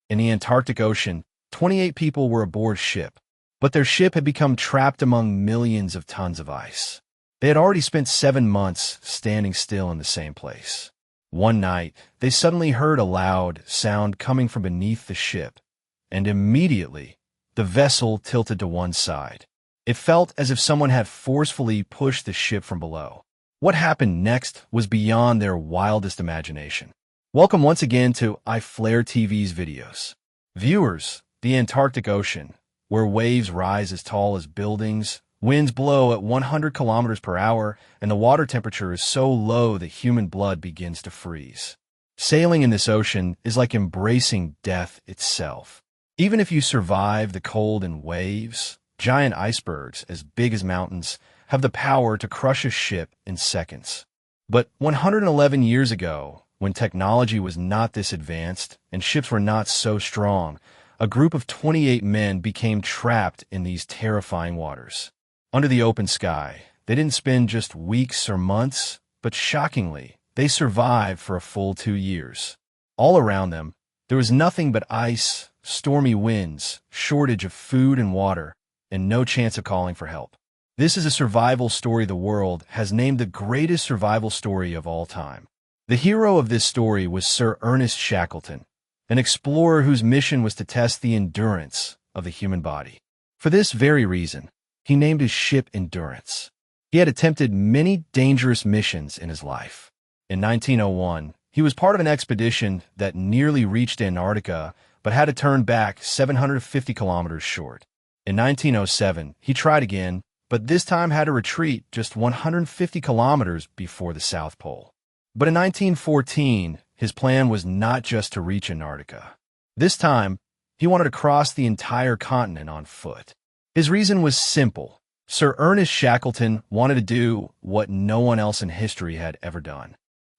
In the Antarctic Ocean, 28 people were aboard ship, but their ship had become trapped among millions of tons of ice. They had already spent 7 months standing still in the same place. One night, they suddenly heard a loud sound coming from beneath the ship, and immediately, the vessel tilted to one side. It felt as if someone had forcefully pushed the ship from below. What happened next was beyond their wildest imagination. Welcome once again to iFlare TV's videos. Viewers, the Antarctic Ocean, where waves rise as tall as buildings, winds blow at 100 kilometers per hour, and the water temperature is so low that human blood begins to freeze. Sailing in this ocean is like embracing death itself. Even if you survive the cold and waves, giant icebergs as big as mountains have the power to crush a ship in seconds. But 111 years ago, when technology was not this advanced and ships were not so strong, a group of 28 men became trapped in these terrifying waters. Under the open sky, they didn't spend just weeks or months, but shockingly, they survived for a full 2 years. All around them, there was nothing but ice, stormy winds, shortage of food and water, and no chance of calling for help. This is a survival story the world has named the greatest survival story of all time. The hero of this story was Sir Ernest Shackleton, an explorer whose mission was to test the endurance of the human body. For this very reason, he named his ship Endurance. He had attempted many dangerous missions in his life. In 1901, he was part of an expedition that nearly reached Antarctica, but had to turn back 750 kilometers short. In 1907, he tried again, but this time had to retreat just 150 kilometers before the South Pole. But in 1914, his plan was not just to reach Antarctica. This time, he wanted to cross the entire continent on foot. His reason was simple. Sir Ernest Shackleton wanted to do what no one else in history had ever done.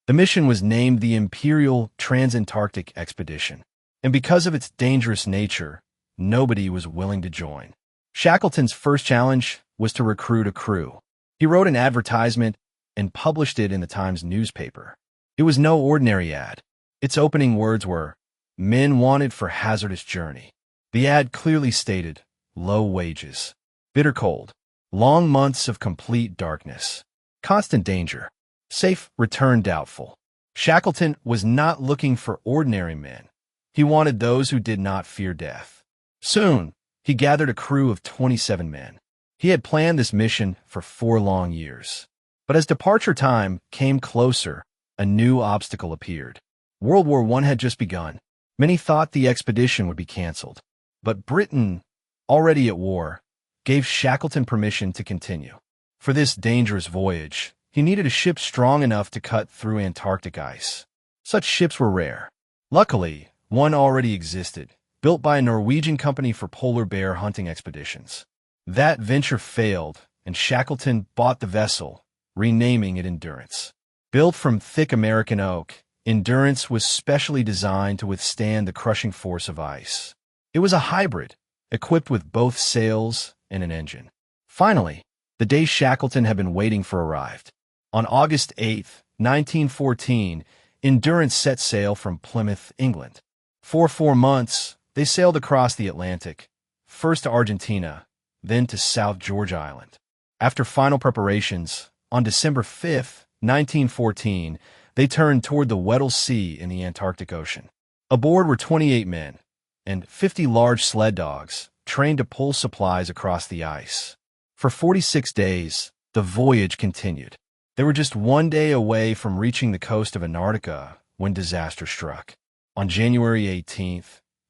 The mission was named the Imperial Transantarctic Expedition, and because of its dangerous nature, nobody was willing to join. Shackleton's first challenge was to recruit a crew. He wrote an advertisement and published it in the Times newspaper. It was no ordinary ad. Its opening words were, "Men wanted for hazardous journey." The ad clearly stated, low wages, bitter cold, long months of complete darkness, constant danger, safe return doubtful. Shackleton was not looking for ordinary men. He wanted those who did not fear death. Soon, he gathered a crew of 27 men. He had planned this mission for 4 long years. But as departure time came closer, a new obstacle appeared. World War I had just begun. Many thought the expedition would be canceled. But Britain, already at war, gave Shackleton permission to continue. For this dangerous voyage, he needed a ship strong enough to cut through Antarctic ice. Such ships were rare. Luckily, one already existed, built by a Norwegian company for polar bear hunting expeditions. That venture failed, and Shackleton bought the vessel, renaming it Endurance. Built from thick American oak, Endurance was specially designed to withstand the crushing force of ice. It was a hybrid, equipped with both sails and an engine. Finally, the day Shackleton had been waiting for arrived. On August 8, 1914, Endurance set sail from Plymouth, England. For 4 months, they sailed across the Atlantic, first to Argentina, then to South George Island. After final preparations, on December 5, 1914, they turned toward the Weddell Sea in the Antarctic Ocean. Aboard were 28 men and 50 large sled dogs trained to pull supplies across the ice. For 46 days, the voyage continued. They were just 1 day away from reaching the coast of Antarctica when disaster struck. On January 18,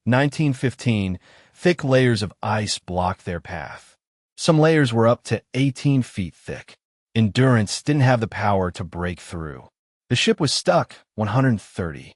1915, thick layers of ice blocked their path. Some layers were up to 18 feet thick. Endurance didn't have the power to break through. The ship was stuck 130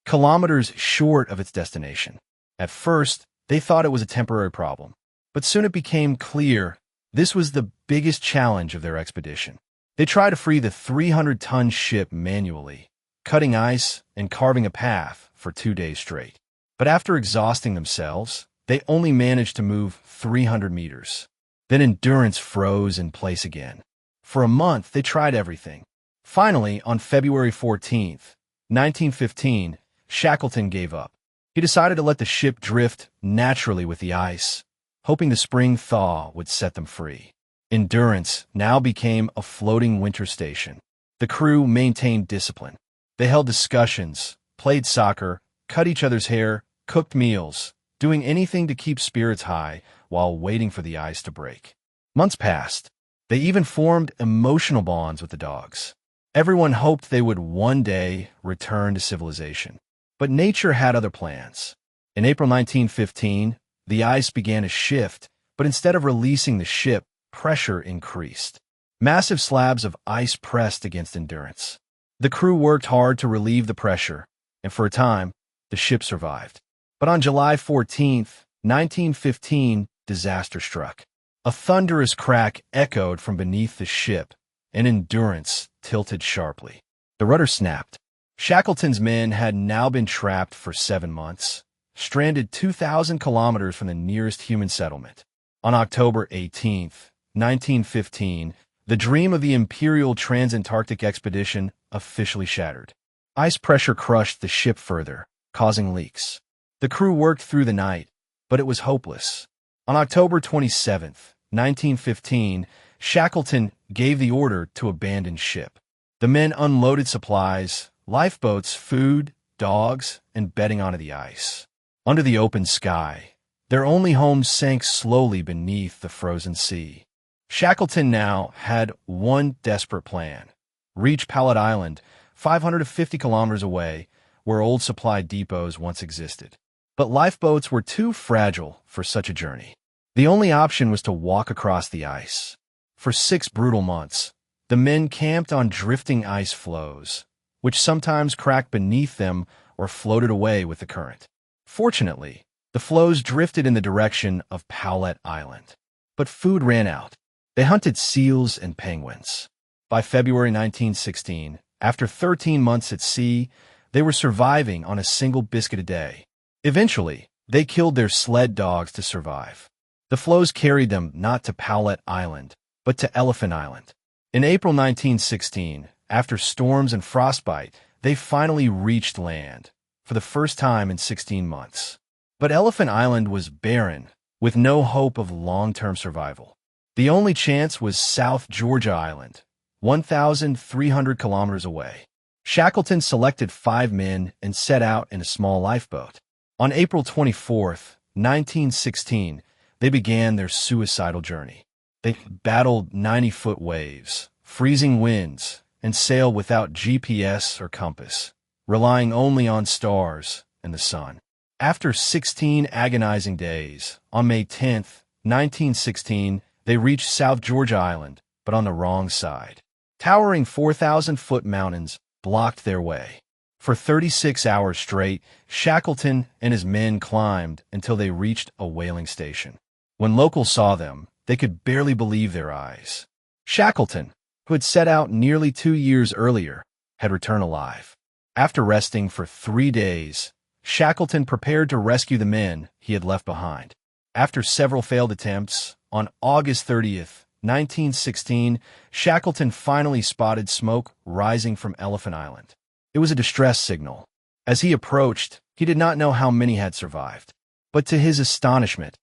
kilometers short of its destination. At first, they thought it was a temporary problem, but soon it became clear this was the biggest challenge of their expedition. They tried to free the 300-ton ship manually, cutting ice and carving a path for 2 days straight. But after exhausting themselves, they only managed to move 300 meters. Then Endurance froze in place again. For a month, they tried everything. Finally, on February 14, 1915, Shackleton gave up. He decided to let the ship drift naturally with the ice, hoping the spring thaw would set them free. Endurance now became a floating winter station. The crew maintained discipline. They held discussions, played soccer, cut each other's hair, cooked meals, doing anything to keep spirits high while waiting for the ice to break. Months passed. They even formed emotional bonds with the dogs. Everyone hoped they would one day return to civilization. But nature had other plans. In April 1915, the ice began to shift, but instead of releasing the ship, pressure increased. Massive slabs of ice pressed against Endurance. The crew worked hard to relieve the pressure, and for a time, the ship survived. But on July 14, 1915, disaster struck. A thunderous crack echoed from beneath the ship, and Endurance tilted sharply. The rudder snapped. Shackleton's men had now been trapped for 7 months, stranded 2,000 kilometers from the nearest human settlement. On October 18, 1915, the dream of the Imperial Trans-Antarctic expedition officially shattered. Ice pressure crushed the ship further, causing leaks. The crew worked through the night, but it was hopeless. On October 27, 1915, Shackleton gave the order to abandon ship. The men unloaded supplies, lifeboats, food, dogs, and bedding onto the ice. Under the open sky, their only home sank slowly beneath the frozen sea. Shackleton now had one desperate plan: reach Pallet Island, 550 kilometers away, where old supply depots once existed. But lifeboats were too fragile for such a journey. The only option was to walk across the ice. For 6 brutal months, the men camped on drifting ice floes, which sometimes cracked beneath them or floated away with the current. Fortunately, the floes drifted in the direction of Pallet Island. But food ran out. They hunted seals and penguins. By February 1916, after 13 months at sea, they were surviving on a single biscuit a day. Eventually, they killed their sled dogs to survive. The floes carried them not to Pallet Island, but to Elephant Island. In April 1916, after storms and frostbite, they finally reached land, for the first time in 16 months. But Elephant Island was barren, with no hope of long-term survival. The only chance was South Georgia Island, 1,300 kilometers away. Shackleton selected 5 men and set out in a small lifeboat. On April 24, 1916, they began their suicidal journey. They battled 90-foot waves, freezing winds, and sailed without GPS or compass, relying only on stars and the sun. After 16 agonizing days, on May 10, 1916, they reached South Georgia Island, but on the wrong side. Towering 4,000-foot mountains blocked their way. For 36 hours straight, Shackleton and his men climbed until they reached a whaling station. When locals saw them, they could barely believe their eyes. Shackleton, who had set out nearly 2 years earlier, had returned alive. After resting for 3 days, Shackleton prepared to rescue the men he had left behind. After several failed attempts, on August 30th, 1916, Shackleton finally spotted smoke rising from Elephant Island. It was a distress signal. As he approached, he did not know how many had survived. But to his astonishment,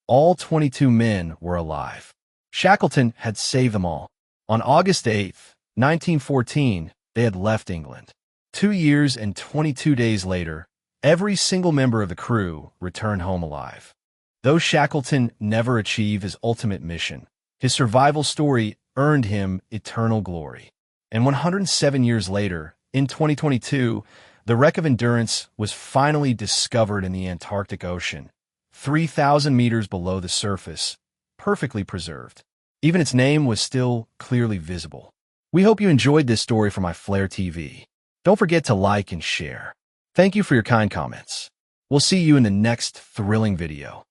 all 22 men were alive. Shackleton had saved them all. On August 8th, 1914, they had left England. 2 years and 22 days later, every single member of the crew returned home alive. Though Shackleton never achieved his ultimate mission, his survival story earned him eternal glory. And 107 years later, in 2022, the wreck of Endurance was finally discovered in the Antarctic Ocean, 3,000 meters below the surface, perfectly preserved. Even its name was still clearly visible. We hope you enjoyed this story from iFlare TV. Don't forget to like and share. Thank you for your kind comments. We'll see you in the next thrilling video.